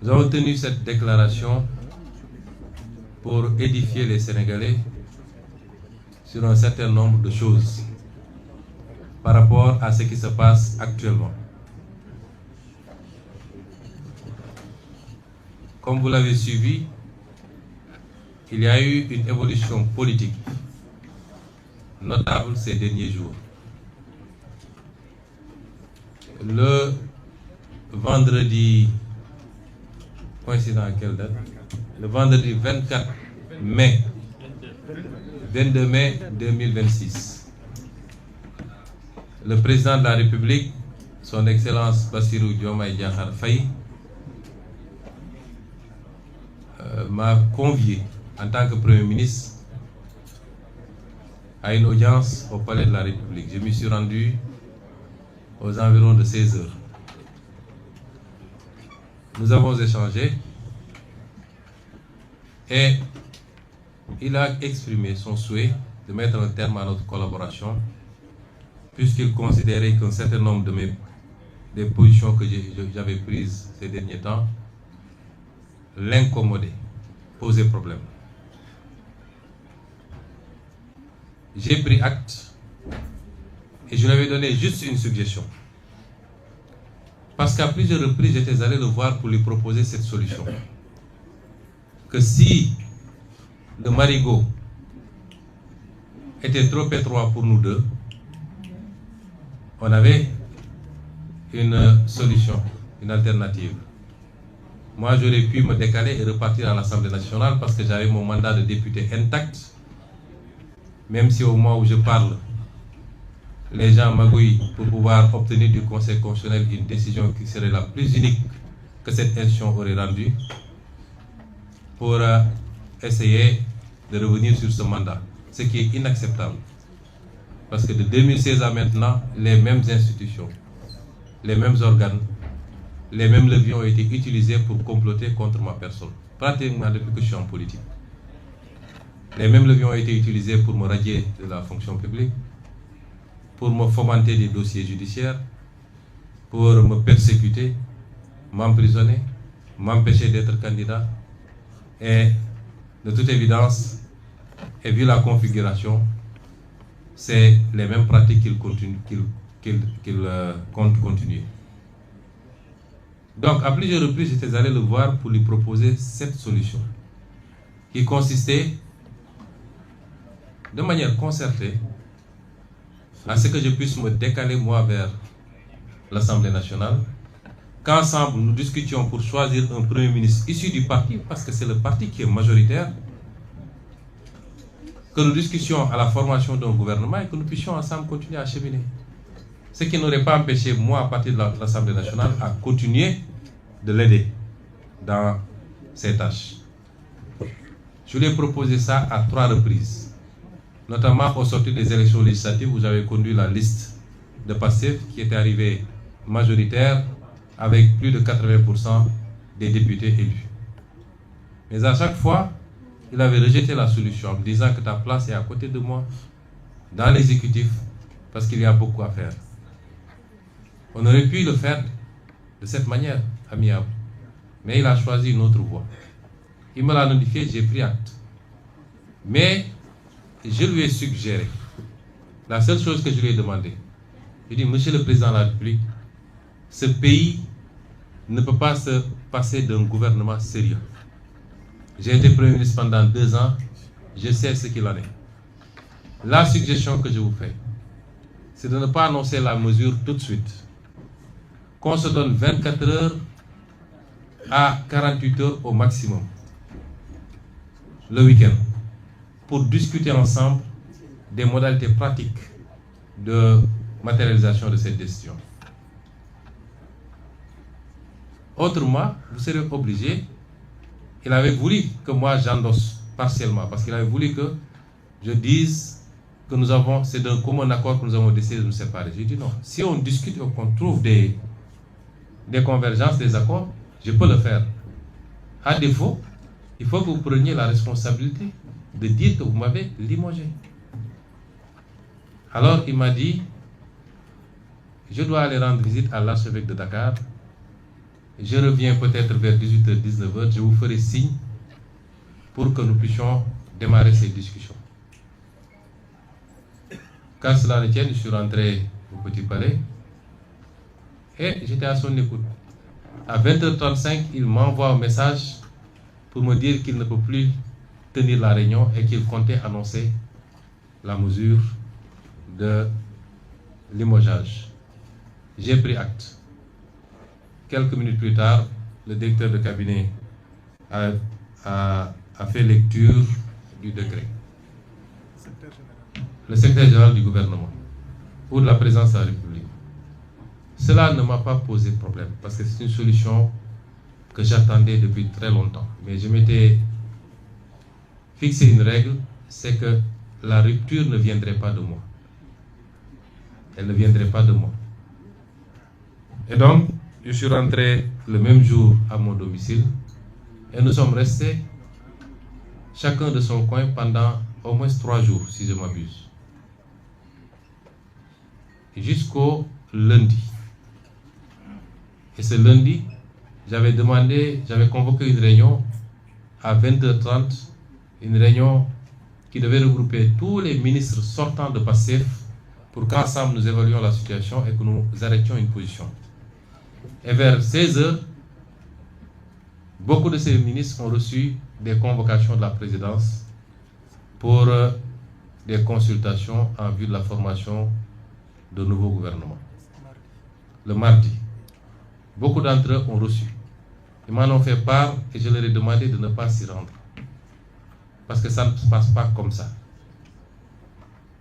Nous avons tenu cette déclaration pour édifier les Sénégalais sur un certain nombre de choses par rapport à ce qui se passe actuellement. Comme vous l'avez suivi, il y a eu une évolution politique notable ces derniers jours. Le vendredi, coïncident à quelle date? Le vendredi 24 mai, 22 mai 2026, le président de la République, son Excellence Bassirou Diomaye Diakhar Faye, m'a convié en tant que Premier ministre à une audience au Palais de la République. Je m'y suis rendu aux environs de 16 heures. Nous avons échangé et il a exprimé son souhait de mettre un terme à notre collaboration puisqu'il considérait qu'un certain nombre des positions que j'avais prises ces derniers temps l'incommodaient, posaient problème. J'ai pris acte et je lui avais donné juste une suggestion. Parce qu'à plusieurs reprises, j'étais allé le voir pour lui proposer cette solution. Que si le marigot était trop étroit pour nous deux, on avait une solution, une alternative. Moi, j'aurais pu me décaler et repartir à l'Assemblée nationale parce que j'avais mon mandat de député intact, même si au moment où je parle, les gens magouillent pour pouvoir obtenir du Conseil constitutionnel une décision qui serait la plus unique que cette institution aurait rendue pour essayer de revenir sur ce mandat, ce qui est inacceptable. Parce que de 2016 à maintenant, les mêmes institutions, les mêmes organes, les mêmes leviers ont été utilisés pour comploter contre ma personne, pratiquement depuis que je suis en politique. Les mêmes leviers ont été utilisés pour me radier de la fonction publique, pour me fomenter des dossiers judiciaires, pour me persécuter, m'emprisonner, m'empêcher d'être candidat. Et de toute évidence, et vu la configuration, c'est les mêmes pratiques qu'il compte continuer. Donc, à plusieurs reprises, j'étais allé le voir pour lui proposer cette solution, qui consistait, de manière concertée, à ce que je puisse me décaler moi vers l'Assemblée nationale, qu'ensemble nous discutions pour choisir un Premier ministre issu du parti, parce que c'est le parti qui est majoritaire, que nous discussions à la formation d'un gouvernement et que nous puissions ensemble continuer à cheminer. Ce qui n'aurait pas empêché moi, à partir de l'Assemblée nationale, à continuer de l'aider dans ses tâches. Je lui ai proposé ça à 3 reprises, notamment au sortir des élections législatives où j'avais conduit la liste de PASTEF qui était arrivée majoritaire avec plus de 80% des députés élus. Mais à chaque fois, il avait rejeté la solution en me disant que ta place est à côté de moi, dans l'exécutif, parce qu'il y a beaucoup à faire. On aurait pu le faire de cette manière, amiable, mais il a choisi une autre voie. Il me l'a notifié, j'ai pris acte. Mais je lui ai suggéré, la seule chose que je lui ai demandé, je lui ai dit, Monsieur le Président de la République, ce pays ne peut pas se passer d'un gouvernement sérieux. J'ai été Premier ministre pendant 2 ans, je sais ce qu'il en est. La suggestion que je vous fais, c'est de ne pas annoncer la mesure tout de suite. Qu'on se donne 24 heures à 48 heures au maximum, le week-end, pour discuter ensemble des modalités pratiques de matérialisation de cette décision. Autrement, vous serez obligé, il avait voulu que moi j'endosse partiellement, parce qu'il avait voulu que je dise que nous avons, c'est d'un commun accord que nous avons décidé de nous séparer. J'ai dit non, si on discute et qu'on trouve des convergences, des accords, je peux le faire. À défaut, il faut que vous preniez la responsabilité de dire que vous m'avez limogé. Alors il m'a dit, je dois aller rendre visite à l'archevêque de Dakar Je reviens peut-être vers 18h, 19h, je vous ferai signe pour que nous puissions démarrer ces discussions. Quand cela ne tienne, je suis rentré au Petit Palais et j'étais à son écoute. À 20h35, il m'envoie un message pour me dire qu'il ne peut plus tenir la réunion et qu'il comptait annoncer la mesure de limogeage. J'ai pris acte. Quelques minutes plus tard, le directeur de cabinet a fait lecture du décret. Le secrétaire général du gouvernement ou de la présidence de la République. Cela ne m'a pas posé problème parce que c'est une solution que j'attendais depuis très longtemps. Mais je m'étais fixé une règle, c'est que la rupture ne viendrait pas de moi. Elle ne viendrait pas de moi. Et donc, je suis rentré le même jour à mon domicile et nous sommes restés chacun de son coin pendant au moins 3 jours, si je m'abuse. Jusqu'au lundi. Et ce lundi, j'avais convoqué une réunion à 20h30, une réunion qui devait regrouper tous les ministres sortants de PASTEF pour qu'ensemble nous évaluions la situation et que nous arrêtions une position. Et vers 16h, beaucoup de ces ministres ont reçu des convocations de la présidence pour des consultations en vue de la formation de nouveaux gouvernements. Le mardi, beaucoup d'entre eux ont reçu. Ils m'en ont fait part et je leur ai demandé de ne pas s'y rendre. Parce que ça ne se passe pas comme ça.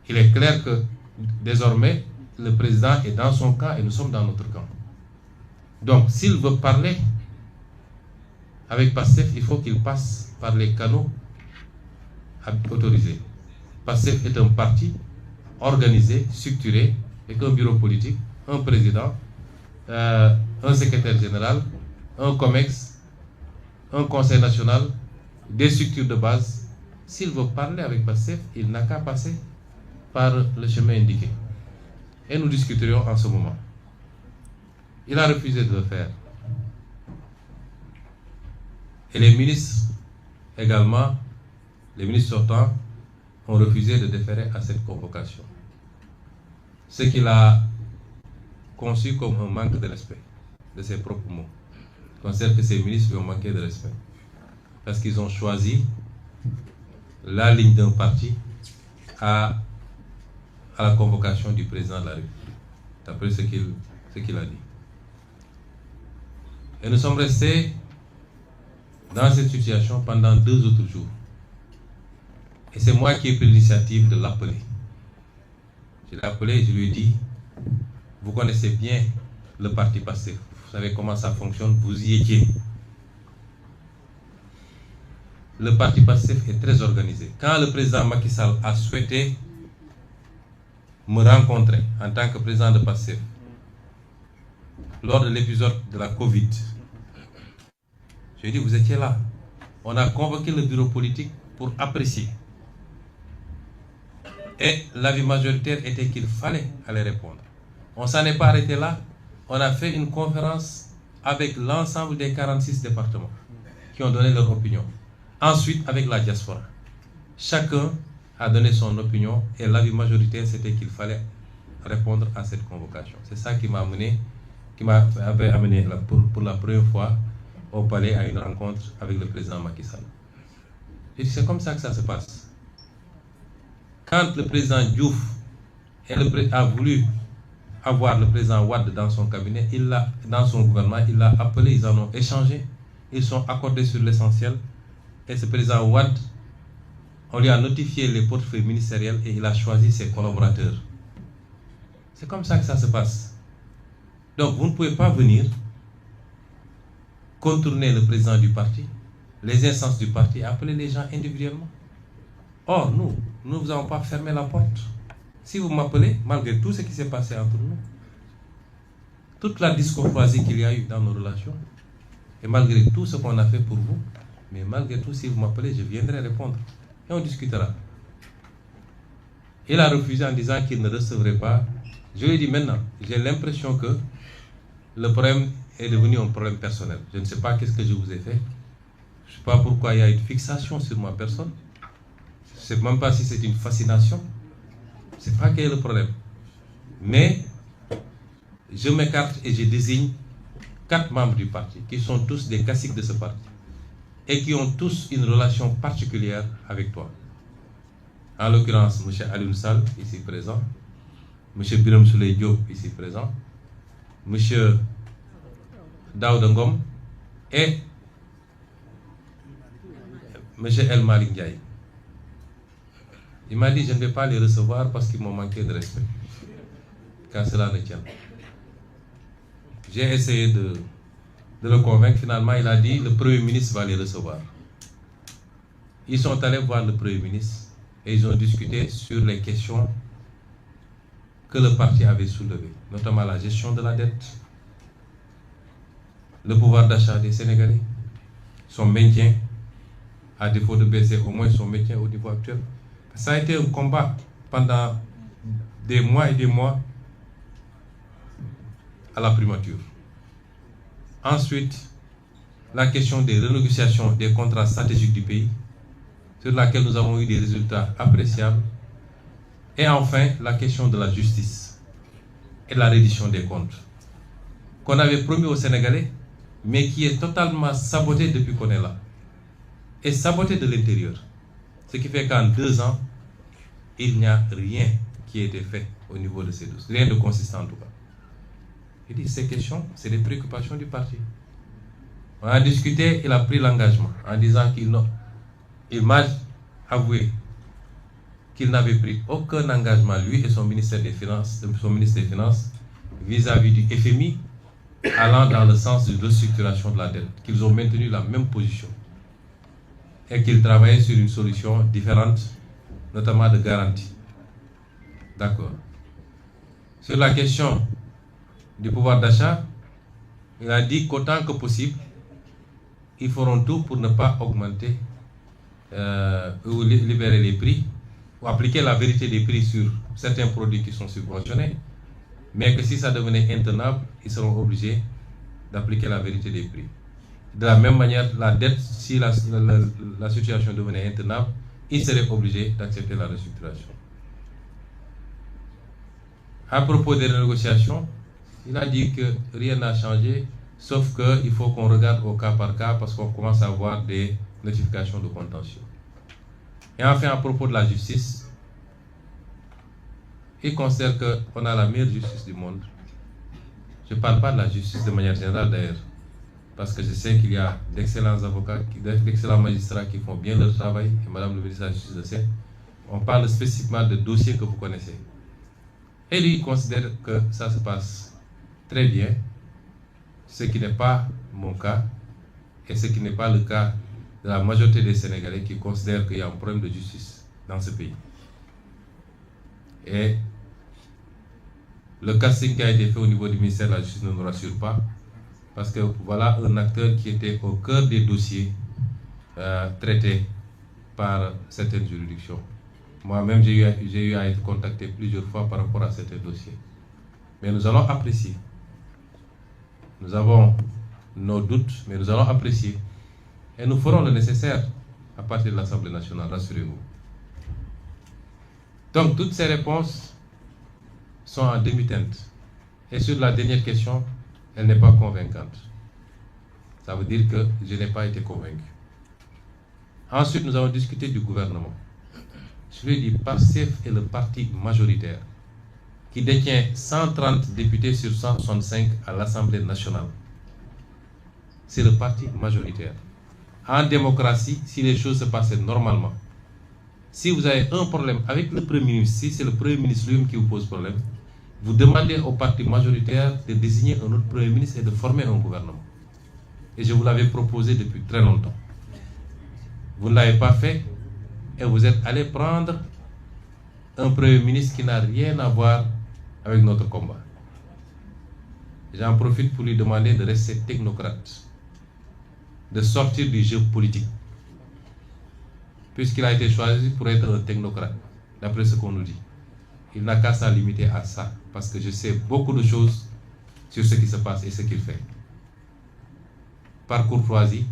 Il est clair que désormais, le président est dans son camp et nous sommes dans notre camp. Donc, s'il veut parler avec PASTEF, il faut qu'il passe par les canaux autorisés. PASTEF est un parti organisé, structuré, avec un bureau politique, un président, un secrétaire général, un COMEX, un conseil national, des structures de base. S'il veut parler avec PASTEF, il n'a qu'à passer par le chemin indiqué. Et nous discuterions en ce moment. Il a refusé de le faire. Et les ministres également, les ministres sortants, ont refusé de déférer à cette convocation. Ce qu'il a conçu comme un manque de respect de ses propres mots. Il considère que ces ministres lui ont manqué de respect. Parce qu'ils ont choisi la ligne d'un parti à la convocation du président de la République, d'après ce qu'il a dit. Et nous sommes restés dans cette situation pendant 2 autres jours. Et c'est moi qui ai pris l'initiative de l'appeler. Je l'ai appelé et je lui ai dit, vous connaissez bien le parti PASTEF, vous savez comment ça fonctionne, vous y étiez. Le parti PASTEF est très organisé. Quand le président Macky Sall a souhaité me rencontrer en tant que président de PASTEF, lors de l'épisode de la Covid, je lui ai dit, vous étiez là. On a convoqué le bureau politique pour apprécier. Et l'avis majoritaire était qu'il fallait aller répondre. On ne s'en est pas arrêté là. On a fait une conférence avec l'ensemble des 46 départements qui ont donné leur opinion. Ensuite, avec la diaspora. Chacun a donné son opinion et l'avis majoritaire, c'était qu'il fallait répondre à cette convocation. C'est ça qui m'avait amené pour la première fois au palais à une rencontre avec le président Macky Sall. Et c'est comme ça que ça se passe. Quand le président Diouf a voulu avoir le président Wade dans son cabinet, dans son gouvernement, il l'a appelé, ils en ont échangé, ils sont accordés sur l'essentiel. Et ce président Wade, on lui a notifié les portefeuilles ministériels et il a choisi ses collaborateurs. C'est comme ça que ça se passe. Donc vous ne pouvez pas venir contourner le président du parti, les instances du parti, appeler les gens individuellement. Or, nous vous avons pas fermé la porte. Si vous m'appelez, malgré tout ce qui s'est passé entre nous, toute la discourtoisie qu'il y a eu dans nos relations, et malgré tout ce qu'on a fait pour vous, mais malgré tout, si vous m'appelez, je viendrai répondre. Et on discutera. Il a refusé en disant qu'il ne recevrait pas. Je lui ai dit maintenant, j'ai l'impression que le problème est devenu un problème personnel. Je ne sais pas qu'est-ce que je vous ai fait. Je ne sais pas pourquoi il y a une fixation sur ma personne. Je ne sais même pas si c'est une fascination. Je ne sais pas quel est le problème. Mais je m'écarte et je désigne 4 membres du parti qui sont tous des caciques de ce parti et qui ont tous une relation particulière avec toi. En l'occurrence, M. Alioune Sall, ici présent, M. Birame Souleye Diop, ici présent, M. Daouda Ngom et M. El Malick Ndiaye. Il m'a dit je ne vais pas les recevoir parce qu'ils m'ont manqué de respect, car cela ne tient. J'ai essayé de le convaincre, finalement il a dit le Premier ministre va les recevoir. Ils sont allés voir le Premier ministre et ils ont discuté sur les questions que le parti avait soulevées, notamment la gestion de la dette, le pouvoir d'achat des Sénégalais, son maintien, à défaut de baisser au moins son maintien au niveau actuel. Ça a été un combat pendant des mois et des mois à la primature. Ensuite, la question des renégociations des contrats stratégiques du pays, sur laquelle nous avons eu des résultats appréciables. Et enfin, la question de la justice et la reddition des comptes, qu'on avait promis aux Sénégalais, mais qui est totalement sabotée depuis qu'on est là. Et sabotée de l'intérieur. Ce qui fait qu'en 2 ans, il n'y a rien qui a été fait au niveau de ces dossiers. Rien de consistant en tout cas. Il dit ces questions, c'est des préoccupations du parti. On a discuté, il a pris l'engagement en disant il m'a avoué qu'il n'avait pris aucun engagement, lui et son ministère des Finances, vis-à-vis du FMI, allant dans le sens de restructuration de la dette, qu'ils ont maintenu la même position et qu'ils travaillaient sur une solution différente, notamment de garantie. D'accord. Sur la question du pouvoir d'achat, il a dit qu'autant que possible, ils feront tout pour ne pas augmenter ou libérer les prix, ou appliquer la vérité des prix sur certains produits qui sont subventionnés, mais que si ça devenait intenable, ils seront obligés d'appliquer la vérité des prix. De la même manière, la dette, si la situation devenait intenable, ils seraient obligés d'accepter la restructuration. À propos des négociations, il a dit que rien n'a changé, sauf qu'il faut qu'on regarde au cas par cas parce qu'on commence à avoir des notifications de contentieux. Et enfin, à propos de la justice, il considère qu'on a la meilleure justice du monde. Je ne parle pas de la justice de manière générale d'ailleurs, parce que je sais qu'il y a d'excellents avocats, d'excellents magistrats qui font bien leur travail, et Madame le ministre de la Justice le sait. On parle spécifiquement de dossiers que vous connaissez. Et lui, il considère que ça se passe très bien, ce qui n'est pas mon cas, et ce qui n'est pas le cas de la majorité des Sénégalais qui considèrent qu'il y a un problème de justice dans ce pays. Et le casting qui a été fait au niveau du ministère de la Justice ne nous rassure pas, parce que voilà un acteur qui était au cœur des dossiers traités par certaines juridictions. Moi-même, j'ai eu à être contacté plusieurs fois par rapport à certains dossiers. Mais nous allons apprécier. Nous avons nos doutes, mais nous allons apprécier. Et nous ferons le nécessaire à partir de l'Assemblée nationale, rassurez-vous. Donc, toutes ces réponses sont en demi-teinte. Et sur la dernière question, elle n'est pas convaincante. Ça veut dire que je n'ai pas été convaincu. Ensuite, nous avons discuté du gouvernement. Je lui ai dit, PASTEF est le parti majoritaire qui détient 130 députés sur 165 à l'Assemblée nationale. C'est le parti majoritaire. En démocratie, si les choses se passaient normalement, si vous avez un problème avec le Premier ministre, si c'est le Premier ministre lui-même qui vous pose problème, vous demandez au parti majoritaire de désigner un autre Premier ministre et de former un gouvernement. Et je vous l'avais proposé depuis très longtemps. Vous ne l'avez pas fait et vous êtes allé prendre un Premier ministre qui n'a rien à voir avec notre combat. J'en profite pour lui demander de rester technocrate, de sortir du jeu politique, puisqu'il a été choisi pour être un technocrate, d'après ce qu'on nous dit. Il n'a qu'à s'en limiter à ça, parce que je sais beaucoup de choses sur ce qui se passe et ce qu'il fait. par courtoisie,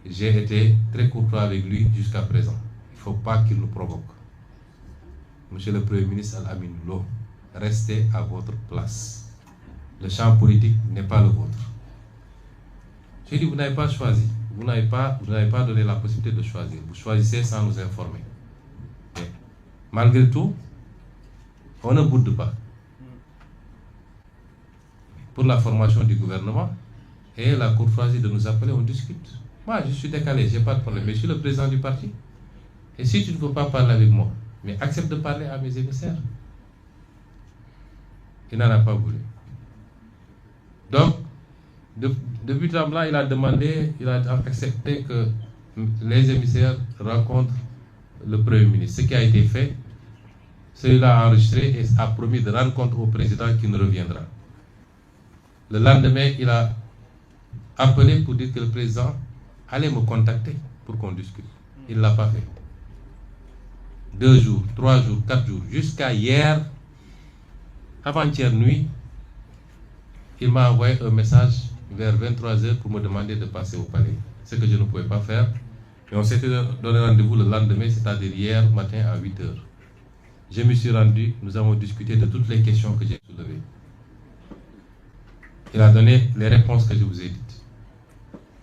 j'ai été très courtois avec lui jusqu'à présent. Il ne faut pas qu'il nous provoque. Monsieur le Premier ministre Al-Amin Lo, restez à votre place. Le champ politique n'est pas le vôtre. J'ai dit, vous n'avez pas choisi. Vous n'avez pas donné la possibilité de choisir. Vous choisissez sans nous informer. Mais, malgré tout, on ne boude pas. Pour la formation du gouvernement et la courtoisie de nous appeler, on discute. Moi, je suis décalé, je n'ai pas de problème. Mais je suis le président du parti. Et si tu ne veux pas parler avec moi, mais accepte de parler à mes émissaires. Il n'en a pas voulu. Donc, depuis temps-là, il a demandé, il a accepté que les émissaires rencontrent le Premier ministre. Ce qui a été fait, celui-là a enregistré et a promis de rendre compte au président qui ne reviendra. Le lendemain, il a appelé pour dire que le président allait me contacter pour qu'on discute. Il ne l'a pas fait. 2 jours, 3 jours, 4 jours, jusqu'à hier, avant-hier nuit, il m'a envoyé un message vers 23h pour me demander de passer au palais. Ce que je ne pouvais pas faire. Et on s'était donné rendez-vous le lendemain, c'est-à-dire hier matin à 8h. Je me suis rendu, nous avons discuté de toutes les questions que j'ai soulevées. Il a donné les réponses que je vous ai dites.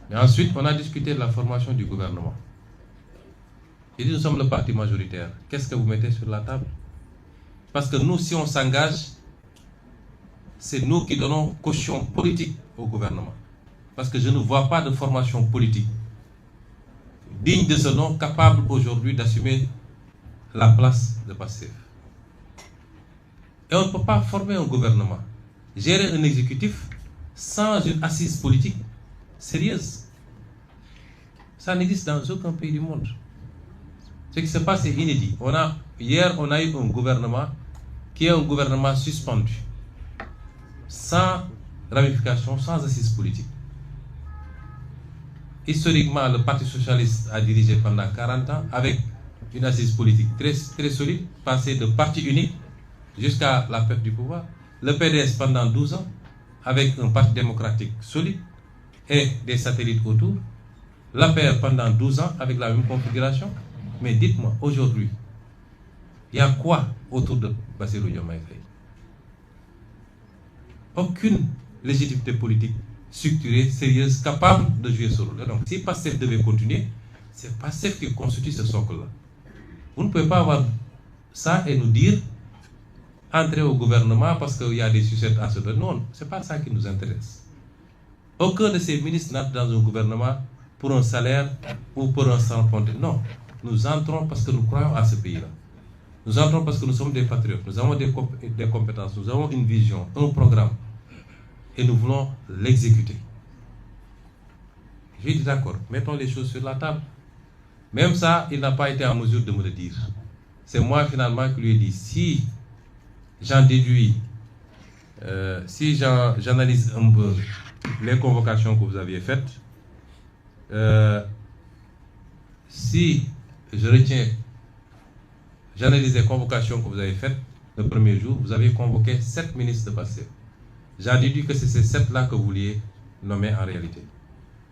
Et ensuite, on a discuté de la formation du gouvernement. Il dit, nous sommes le parti majoritaire. Qu'est-ce que vous mettez sur la table? Parce que nous, si on s'engage, c'est nous qui donnons caution politique au gouvernement. Parce que je ne vois pas de formation politique digne de ce nom, capable aujourd'hui d'assumer la place de Pastef. Et on ne peut pas former un gouvernement, gérer un exécutif sans une assise politique sérieuse. Ça n'existe dans aucun pays du monde. Ce qui se passe est inédit. Hier, on a eu un gouvernement qui est un gouvernement suspendu, sans ramification, sans assise politique. Historiquement, le Parti socialiste a dirigé pendant 40 ans avec une assise politique très, très solide, passé de parti unique jusqu'à la perte du pouvoir. Le PDS pendant 12 ans avec un parti démocratique solide et des satellites autour. L'APR pendant 12 ans avec la même configuration. Mais dites-moi, aujourd'hui, il y a quoi autour de Bassirou Diomaye Faye? Aucune légitimité politique structurée, sérieuse, capable de jouer ce rôle. Donc, si Pastef devait continuer, c'est Pastef qui constitue ce socle-là. Vous ne pouvez pas avoir ça et nous dire entrer au gouvernement parce qu'il y a des sucettes à se donner. Non, ce n'est pas ça qui nous intéresse. Aucun de ces ministres n'entre dans un gouvernement pour un salaire ou pour un sans compte. Non, nous entrons parce que nous croyons à ce pays-là. Nous entrons parce que nous sommes des patriotes, nous avons des compétences, nous avons une vision, un programme. Et nous voulons l'exécuter. J'ai dit d'accord, mettons les choses sur la table. Même ça, il n'a pas été en mesure de me le dire. C'est moi finalement qui lui ai dit, si j'en déduis, si j'analyse un peu les convocations que vous aviez faites, si je retiens, j'analyse les convocations que vous avez faites le premier jour, vous avez convoqué 7 ministres de Pastef. J'ai déduit que c'est ces 7-là que vous vouliez nommer en réalité.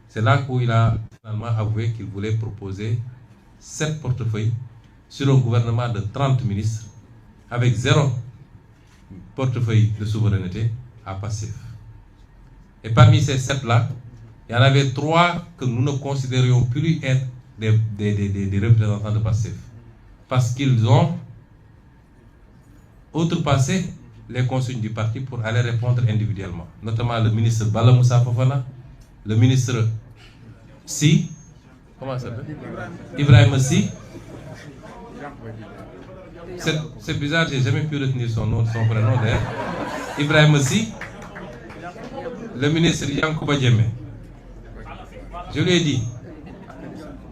C'est là où il a finalement avoué qu'il voulait proposer 7 portefeuilles sur un gouvernement de 30 ministres avec 0 portefeuille de souveraineté à Pastef. Et parmi ces 7-là, il y en avait 3 que nous ne considérions plus être des représentants de Pastef. Parce qu'ils ont outrepassé les consignes du parti pour aller répondre individuellement. Notamment le ministre Bala Moussa Fofana, le ministre Si, comment ça s'appelle? Ibrahim Si. C'est bizarre, j'ai jamais pu retenir son nom, son prénom d'ailleurs. Ibrahim Si, le ministre Yankouba Diémé. Je lui ai dit,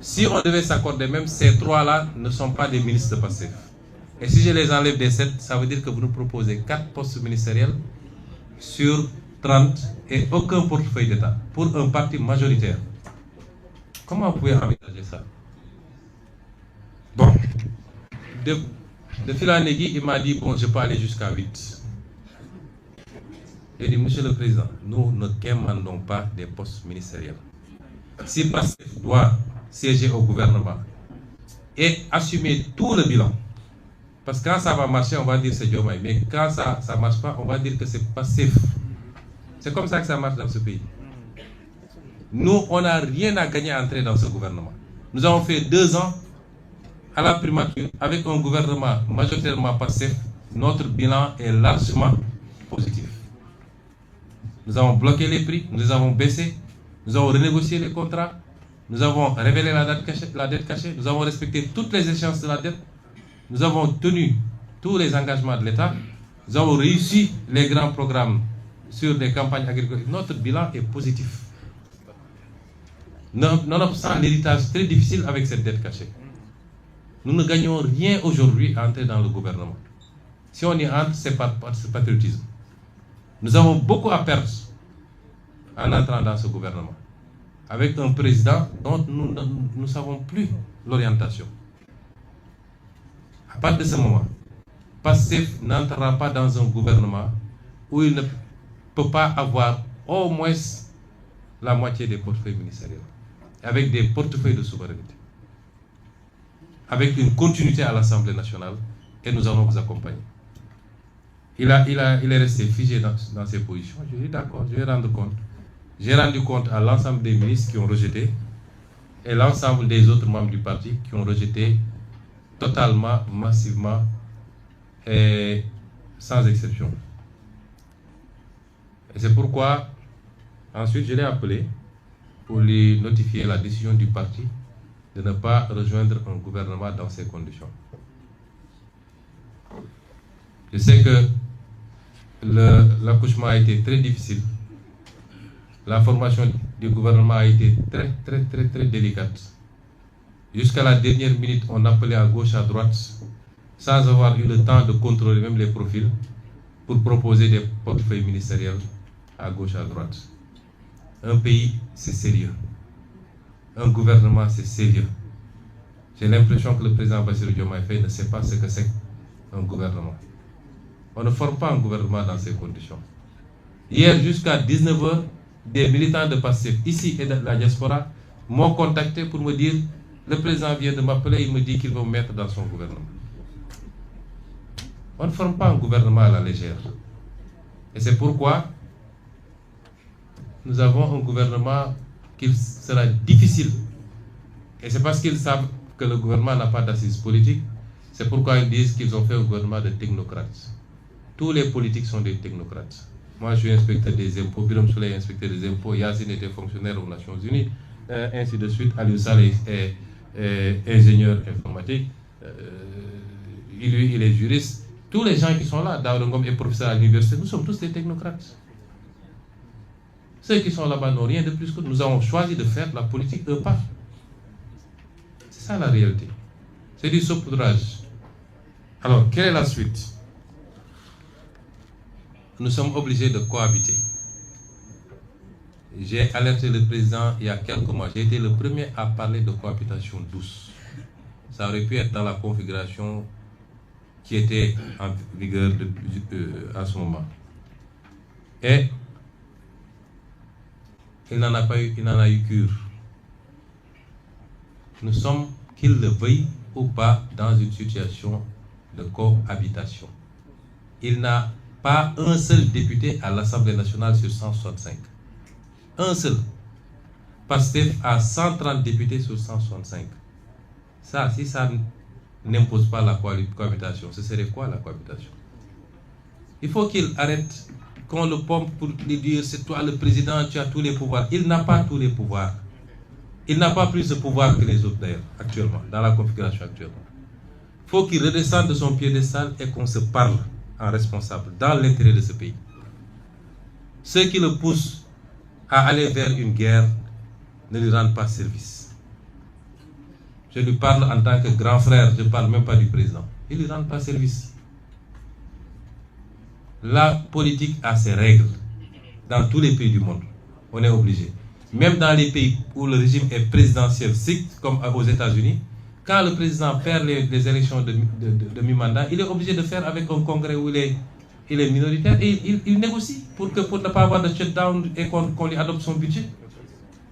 si on devait s'accorder, même ces 3-là ne sont pas des ministres de Pastef. Et si je les enlève des 7, ça veut dire que vous nous proposez 4 postes ministériels sur 30 et aucun portefeuille d'État pour un parti majoritaire. Comment vous pouvez envisager ça? Bon, de fil en aiguille, il m'a dit, bon, je peux aller jusqu'à 8. J'ai dit, monsieur le président, nous ne demandons pas des postes ministériels. si Pastef doit siéger au gouvernement et assumer tout le bilan, parce que quand ça va marcher, on va dire c'est Diomaye, mais quand ça ne marche pas, on va dire que c'est Pastef. C'est comme ça que ça marche dans ce pays. Nous, on n'a rien à gagner à entrer dans ce gouvernement. Nous avons fait 2 ans à la primature avec un gouvernement majoritairement Pastef. Notre bilan est largement positif. Nous avons bloqué les prix, nous les avons baissés, nous avons renégocié les contrats, nous avons révélé la dette cachée, nous avons respecté toutes les échéances de la dette, nous avons tenu tous les engagements de l'État, nous avons réussi les grands programmes sur les campagnes agricoles. Notre bilan est positif. Nonobstant l'héritage très difficile avec cette dette cachée, nous ne gagnons rien aujourd'hui à entrer dans le gouvernement. Si on y entre, c'est patriotisme. Nous avons beaucoup à perdre en entrant dans ce gouvernement, avec un président dont nous ne savons plus l'orientation. À partir de ce moment, Pastef n'entrera pas dans un gouvernement où il ne peut pas avoir au moins la moitié des portefeuilles ministériels, avec des portefeuilles de souveraineté, avec une continuité à l'Assemblée nationale, et nous allons vous accompagner. Il est resté figé dans ses positions. Je dis d'accord, je vais rendre compte. J'ai rendu compte à l'ensemble des ministres qui ont rejeté et l'ensemble des autres membres du parti qui ont rejeté totalement, massivement et sans exception. Et c'est pourquoi ensuite je l'ai appelé pour lui notifier la décision du parti de ne pas rejoindre un gouvernement dans ces conditions. Je sais que l'accouchement a été très difficile. La formation du gouvernement a été très délicate. Jusqu'à la dernière minute, on appelait à gauche, à droite, sans avoir eu le temps de contrôler même les profils, pour proposer des portefeuilles ministériels à gauche, à droite. Un pays, c'est sérieux. Un gouvernement, c'est sérieux. J'ai l'impression que le président Bassirou Diomaye Faye ne sait pas ce que c'est un gouvernement. On ne forme pas un gouvernement dans ces conditions. Hier, jusqu'à 19h, des militants de Pastef, ici et de la diaspora, m'ont contacté pour me dire, le président vient de m'appeler, il me dit qu'il va me mettre dans son gouvernement. On ne forme pas un gouvernement à la légère. Et c'est pourquoi nous avons un gouvernement qui sera difficile. Et c'est parce qu'ils savent que le gouvernement n'a pas d'assises politiques, c'est pourquoi ils disent qu'ils ont fait un gouvernement de technocrates. Tous les politiques sont des technocrates. Moi, je suis inspecteur des impôts, Birame Souleye est inspecteur des impôts, Yassine était fonctionnaire aux Nations Unies, ainsi de suite. Aliou Saleh est ingénieur informatique, il est juriste. Tous les gens qui sont là, Daouda Ngom est professeur à l'université, nous sommes tous des technocrates. Ceux qui sont là-bas n'ont rien de plus que nous avons choisi de faire la politique un pas. C'est ça la réalité. C'est du saupoudrage. Alors, quelle est la suite? Nous sommes obligés de cohabiter. J'ai alerté le président il y a quelques mois. J'ai été le premier à parler de cohabitation douce. Ça aurait pu être dans la configuration qui était en vigueur à ce moment. Et il n'en a pas eu, il n'en a eu cure. Nous sommes, qu'il le veuille ou pas, dans une situation de cohabitation. Il n'a pas un seul député à l'Assemblée nationale sur 165. Un seul. Pastef a 130 députés sur 165. Ça, si ça n'impose pas la cohabitation, ce serait quoi la cohabitation? Il faut qu'il arrête qu'on le pompe pour lui dire c'est toi le président, tu as tous les pouvoirs. Il n'a pas tous les pouvoirs. Il n'a pas plus de pouvoir que les autres d'ailleurs, actuellement, dans la configuration actuelle. Il faut qu'il redescende de son piédestal et qu'on se parle en responsable, dans l'intérêt de ce pays. Ceux qui le poussent à aller vers une guerre ne lui rendent pas service. Je lui parle en tant que grand frère, je ne parle même pas du président. Ils ne lui rendent pas service. La politique a ses règles. Dans tous les pays du monde, on est obligé. Même dans les pays où le régime est présidentiel strict, comme aux États-Unis, quand le président perd les élections de mi-mandat, il est obligé de faire avec un congrès où il est minoritaire et il négocie pour ne pas avoir de shutdown et qu'on lui adopte son budget.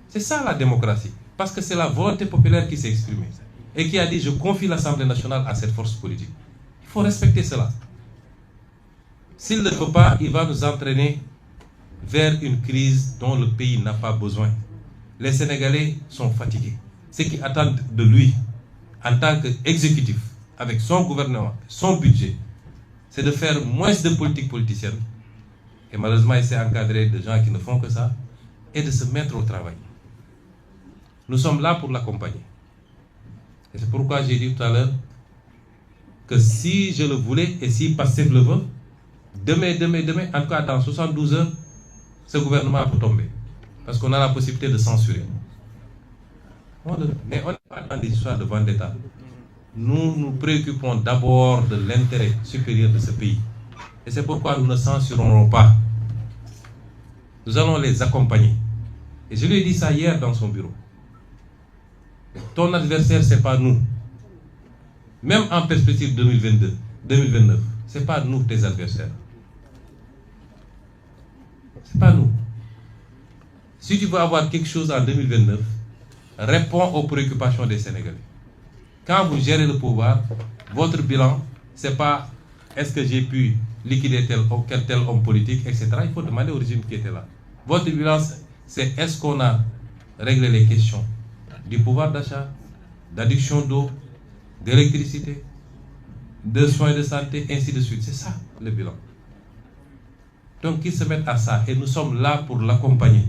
C'est ça la démocratie. Parce que c'est la volonté populaire qui s'est exprimée et qui a dit je confie l'Assemblée nationale à cette force politique. Il faut respecter cela. S'il ne faut pas, il va nous entraîner vers une crise dont le pays n'a pas besoin. Les Sénégalais sont fatigués. Ce qu'ils attendent de lui, en tant qu'exécutif, avec son gouvernement, son budget, c'est de faire moins de politique politicienne. Et malheureusement, il s'est encadré de gens qui ne font que ça, et de se mettre au travail. Nous sommes là pour l'accompagner. Et c'est pourquoi j'ai dit tout à l'heure que si je le voulais et si Pastef le veut, demain, en tout cas dans 72 heures, ce gouvernement peut tomber. Parce qu'on a la possibilité de censurer. Mais on n'est pas dans des histoires de vendetta. Nous nous préoccupons d'abord de l'intérêt supérieur de ce pays. Et c'est pourquoi nous ne censurerons pas. Nous allons les accompagner. Et je lui ai dit ça hier dans son bureau. Ton adversaire, ce n'est pas nous. Même en perspective 2022, 2029, ce n'est pas nous tes adversaires. Ce n'est pas nous. Si tu veux avoir quelque chose en 2029, réponds aux préoccupations des Sénégalais. Quand vous gérez le pouvoir, votre bilan, ce n'est pas est-ce que j'ai pu liquider tel homme politique, etc. Il faut demander au régime qui était là. Votre bilan, c'est est-ce qu'on a réglé les questions du pouvoir d'achat, d'adduction d'eau, d'électricité, de soins de santé, ainsi de suite. C'est ça le bilan. Donc qu'ils se mettent à ça et nous sommes là pour l'accompagner.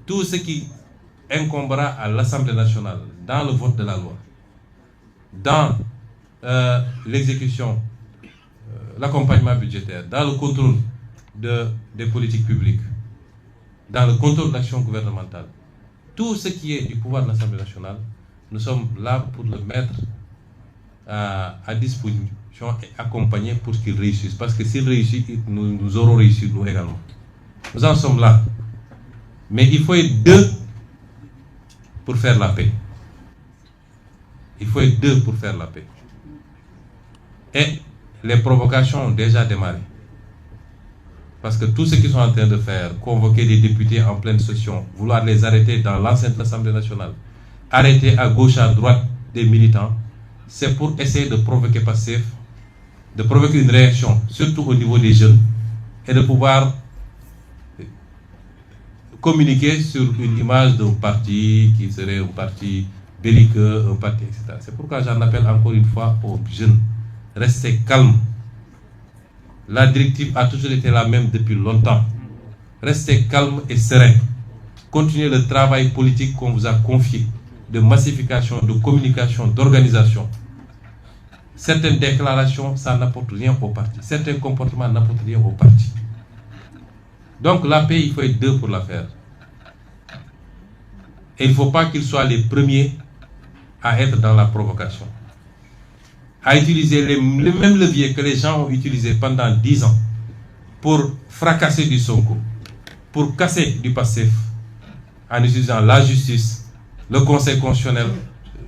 Tout ce qui incombera à l'Assemblée nationale dans le vote de la loi, dans l'exécution, l'accompagnement budgétaire, dans le contrôle des politiques publiques, dans le contrôle de l'action gouvernementale, tout ce qui est du pouvoir de l'Assemblée nationale, nous sommes là pour le mettre à disposition et accompagner pour qu'il réussisse. Parce que s'il réussit, nous aurons réussi nous également. Nous en sommes là. Mais il faut être deux pour faire la paix. Il faut être deux pour faire la paix. Et les provocations ont déjà démarré. Parce que tout ce qu'ils sont en train de faire, convoquer des députés en pleine session, vouloir les arrêter dans l'enceinte de l'Assemblée nationale, arrêter à gauche, à droite des militants, c'est pour essayer de provoquer Pastef, de provoquer une réaction, surtout au niveau des jeunes, et de pouvoir communiquer sur une image d'un parti qui serait un parti belliqueux, un parti, etc. C'est pourquoi j'en appelle encore une fois aux jeunes. Restez calmes. La directive a toujours été la même depuis longtemps. Restez calmes et sereins. Continuez le travail politique qu'on vous a confié, de massification, de communication, d'organisation. Certaines déclarations, ça n'apporte rien au parti. Certains comportements n'apportent rien au parti. Donc la paix, il faut être deux pour la faire. Et il ne faut pas qu'ils soient les premiers à être dans la provocation. À utiliser les mêmes leviers que les gens ont utilisés pendant 10 ans pour fracasser du Sonko, pour casser du Pastef, en utilisant la justice, le Conseil constitutionnel,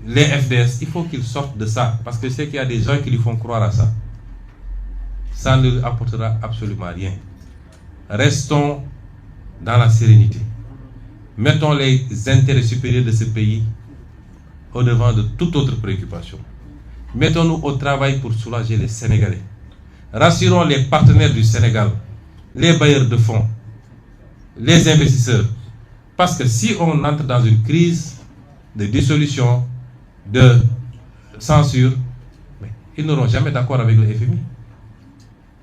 les FDS. Il faut qu'ils sortent de ça, parce que je sais qu'il y a des gens qui lui font croire à ça. Ça ne lui apportera absolument rien. Restons dans la sérénité. Mettons les intérêts supérieurs de ce pays au devant de toute autre préoccupation. Mettons-nous au travail pour soulager les Sénégalais. Rassurons les partenaires du Sénégal, les bailleurs de fonds, les investisseurs. Parce que si on entre dans une crise de dissolution, de censure, ils n'auront jamais d'accord avec le FMI.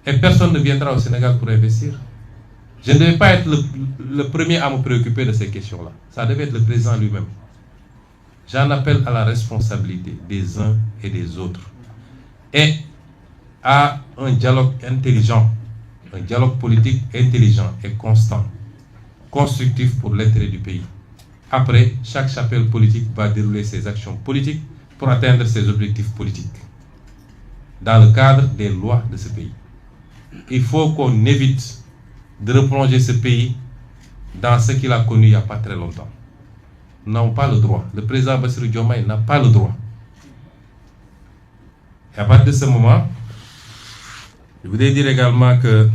Et personne ne viendra au Sénégal pour investir. Je ne devais pas être le premier à me préoccuper de ces questions-là. Ça devait être le président lui-même. J'en appelle à la responsabilité des uns et des autres. Et à un dialogue intelligent, un dialogue politique intelligent et constant, constructif pour l'intérêt du pays. Après, chaque chapelle politique va dérouler ses actions politiques pour atteindre ses objectifs politiques, dans le cadre des lois de ce pays. Il faut qu'on évite de replonger ce pays dans ce qu'il a connu il n'y a pas très longtemps. Nous n'avons pas le droit. Le président Bassirou Diomaye n'a pas le droit. Et à partir de ce moment, je voudrais dire également que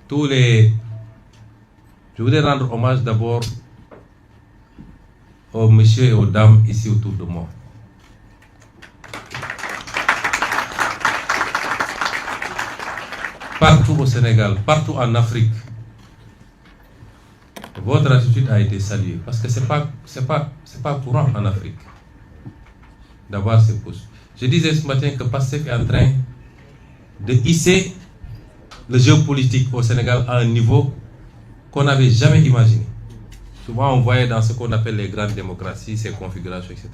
tous les Je voudrais rendre hommage d'abord aux messieurs et aux dames ici autour de moi. Partout au Sénégal, partout en Afrique, votre attitude a été saluée parce que c'est pas courant en Afrique d'avoir ces postes. Je disais ce matin que PASTEF est en train de hisser le jeu politique au Sénégal à un niveau qu'on n'avait jamais imaginé. Souvent, on voyait dans ce qu'on appelle les grandes démocraties, ces configurations, etc.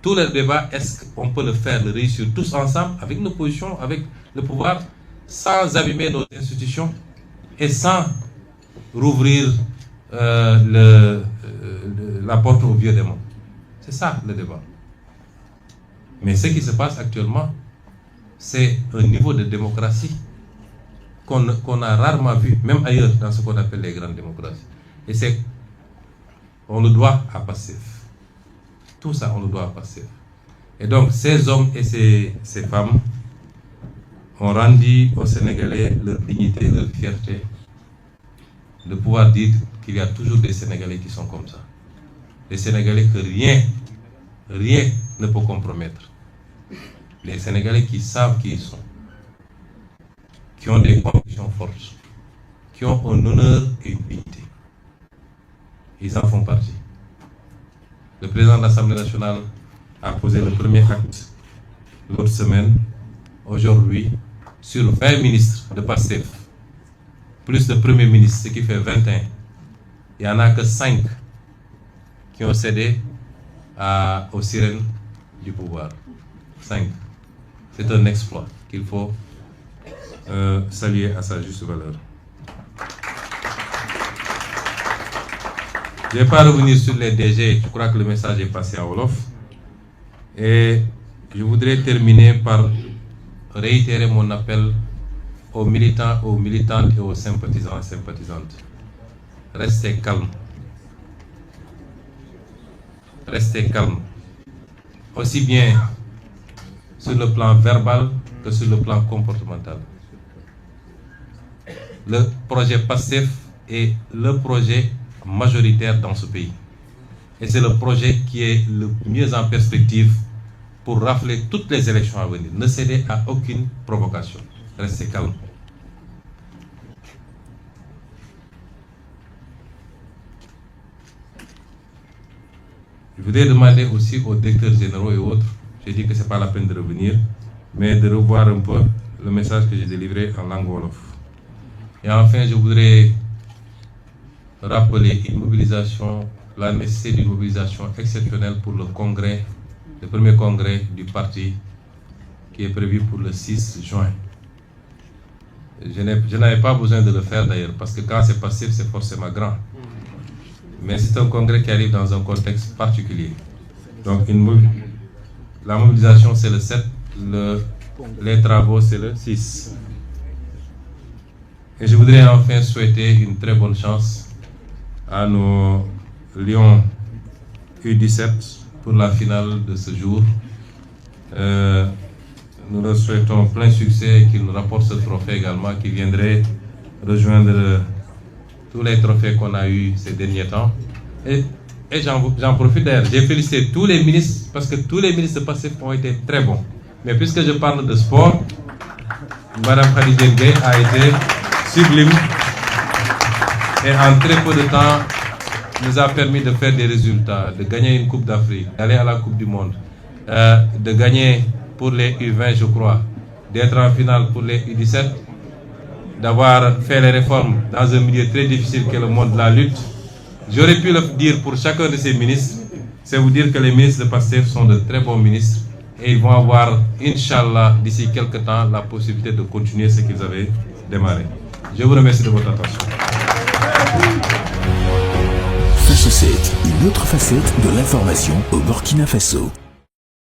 Tout le débat, est-ce qu'on peut le faire, le réussir tous ensemble, avec nos positions, avec le pouvoir, sans abîmer nos institutions et sans rouvrir la porte au vieux démon. C'est ça le débat. Mais ce qui se passe actuellement, c'est un niveau de démocratie qu'on a rarement vu, même ailleurs, dans ce qu'on appelle les grandes démocraties. Et on le doit à PASTEF. Tout ça, on le doit à PASTEF. Et donc, ces hommes et ces femmes ont rendu aux Sénégalais leur dignité, leur fierté, de pouvoir dire qu'il y a toujours des Sénégalais qui sont comme ça. Des Sénégalais que rien ne peut compromettre. Les Sénégalais qui savent qui ils sont, qui ont des convictions fortes, qui ont un honneur et une dignité. Ils en font partie. Le président de l'Assemblée nationale a posé le premier acte l'autre semaine. Aujourd'hui, sur 20 ministres de PASTEF, plus de premiers ministres, ce qui fait 21, il n'y en a que 5 qui ont cédé aux sirènes du pouvoir. 5. C'est un exploit qu'il faut saluer à sa juste valeur. Je ne vais pas revenir sur les DG, je crois que le message est passé à Wolof. Et je voudrais terminer par réitérer mon appel aux militants, aux militantes et aux sympathisants et sympathisantes. Restez calmes. Restez calmes. Aussi bien sur le plan verbal que sur le plan comportemental. Le projet PASTEF est le projet majoritaire dans ce pays. Et c'est le projet qui est le mieux en perspective pour rafler toutes les élections à venir. Ne cédez à aucune provocation. Restez calme. Je voudrais demander aussi aux directeurs généraux et autres, j'ai dit que ce n'est pas la peine de revenir, mais de revoir un peu le message que j'ai délivré en langue wolof. Et enfin, je voudrais rappeler la nécessité d'une mobilisation exceptionnelle pour le congrès, le premier congrès du parti qui est prévu pour le 6 juin. Je n'avais pas besoin de le faire d'ailleurs, parce que quand c'est passif, c'est forcément grand. Mais c'est un congrès qui arrive dans un contexte particulier. Donc la mobilisation c'est le 7, les travaux c'est le 6. Et je voudrais enfin souhaiter une très bonne chance à nos Lions U17 pour la finale de ce jour. Nous leur souhaitons plein succès et qu'ils nous rapportent ce trophée également qui viendrait rejoindre tous les trophées qu'on a eus ces derniers temps. Et j'en profite d'ailleurs, j'ai félicité tous les ministres parce que tous les ministres de PASTEF ont été très bons. Mais puisque je parle de sport, Madame Khadija Gueye a été sublime et en très peu de temps nous a permis de faire des résultats, de gagner une Coupe d'Afrique, d'aller à la Coupe du Monde, de gagner pour les U20 je crois, d'être en finale pour les U17, d'avoir fait les réformes dans un milieu très difficile qu'est le monde de la lutte. J'aurais pu le dire pour chacun de ces ministres, c'est vous dire que les ministres de PASTEF sont de très bons ministres et ils vont avoir, Inch'Allah, d'ici quelques temps, la possibilité de continuer ce qu'ils avaient démarré. Je vous remercie de votre attention. Face 7, une autre facette de l'information au Burkina Faso.